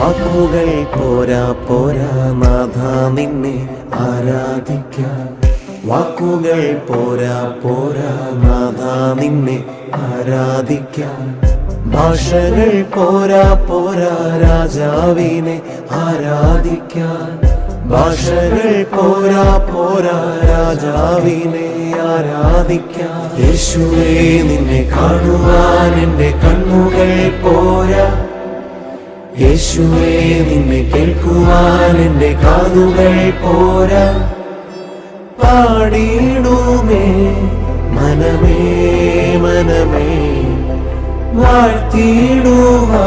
വാക്കുകൾ പോരാ പോരാ നാഥ നിന്നെ ആരാധിക്കാൻ. വാക്കുകൾ പോരാ പോരാ നാഥ നിന്നെ ആരാധിക്കാൻ. ഭാഷകൾ പോരാ പോരാ രാജാവിനെ ആരാധിക്കാൻ. ഭാഷകൾ പോരാ പോരാ രാജാവിനെ ആരാധിക്കാൻ. യേശുവേ നിന്നെ കാണുവാൻ എൻ്റെ കണ്ണുകൾ പോരാ. യേശുവേ നിന്നെ കേൾക്കുവാൻ എൻ്റെ കാതുകൾ പോരാ. പാടിയിടുമേ മനമേ മനമേ വാഴ്ത്തിയിടുവാൻ